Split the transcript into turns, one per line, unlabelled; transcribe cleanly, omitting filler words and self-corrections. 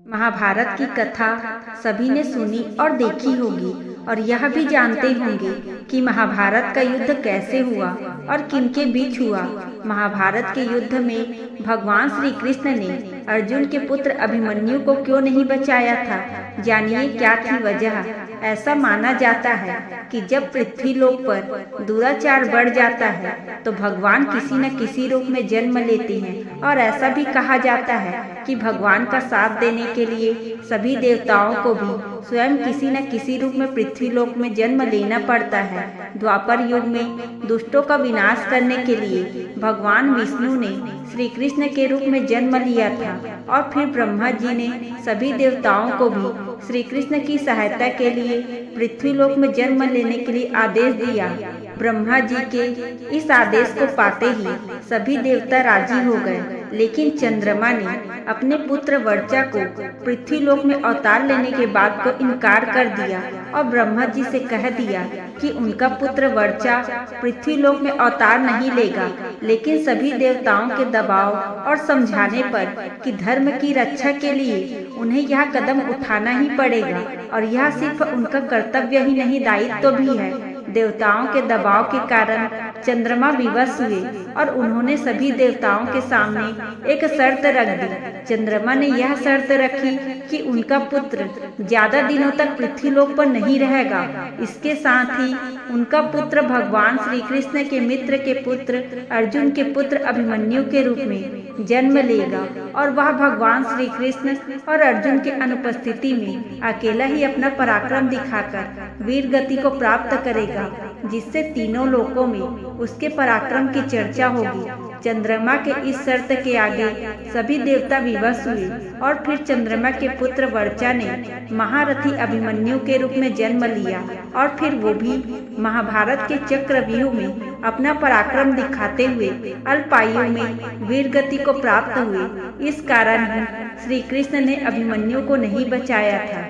महाभारत की कथा सभी ने सुनी और देखी होगी और यह भी जानते होंगे कि महाभारत का युद्ध कैसे हुआ और किनके बीच हुआ। महाभारत के युद्ध में भगवान श्री कृष्ण ने अर्जुन के पुत्र अभिमन्यु को क्यों नहीं बचाया था? जानिए क्या थी वजह। ऐसा माना जाता है कि जब पृथ्वी लोक पर दुराचार बढ़ जाता है तो भगवान किसी न किसी रूप में जन्म लेते हैं और ऐसा भी कहा जाता है कि भगवान का साथ देने के लिए सभी देवताओं को भी स्वयं किसी न किसी रूप में पृथ्वी लोक में जन्म लेना पड़ता है। द्वापर युग में दुष्टों का विनाश करने के लिए भगवान विष्णु ने श्री कृष्ण के रूप में जन्म लिया था और फिर ब्रह्मा जी ने सभी देवताओं को भी श्री कृष्ण की सहायता के लिए पृथ्वी लोक में जन्म लेने के लिए आदेश दिया। ब्रह्मा जी के इस आदेश को पाते ही सभी देवता राजी हो गए, लेकिन चंद्रमा ने अपने पुत्र वर्चा को पृथ्वी लोक में अवतार लेने के बाद को इनकार कर दिया और ब्रह्मा जी से कह दिया कि उनका पुत्र वर्चा पृथ्वी लोक में अवतार नहीं लेगा। लेकिन सभी देवताओं के दबाव और समझाने पर कि धर्म की रक्षा के लिए उन्हें यह कदम उठाना ही पड़ेगा और यह सिर्फ उनका कर्तव्य ही नहीं दायित्व भी है। देवताओं के दबाव के कारण चंद्रमा विवश हुए और उन्होंने सभी देवताओं के सामने एक शर्त रख दी। चंद्रमा ने यह शर्त रखी कि उनका पुत्र ज्यादा दिनों तक पृथ्वी लोक पर नहीं रहेगा। इसके साथ ही उनका पुत्र भगवान श्री कृष्ण के मित्र के पुत्र अर्जुन के पुत्र अभिमन्यु के रूप में जन्म लेगा और वह भगवान श्री कृष्ण और अर्जुन के अनुपस्थिति में अकेला ही अपना पराक्रम दिखाकर वीर गति को प्राप्त करेगा, जिससे तीनों लोकों में उसके पराक्रम की चर्चा होगी। चंद्रमा के इस शर्त के आगे सभी देवता विवश हुए और फिर चंद्रमा के पुत्र वर्चा ने महारथी अभिमन्यु के रूप में जन्म लिया और फिर वो भी महाभारत के चक्रव्यूह में अपना पराक्रम दिखाते हुए अल्पायु में वीर गति को प्राप्त हुए। इस कारण ही श्री कृष्ण ने अभिमन्यु को नहीं बचाया था।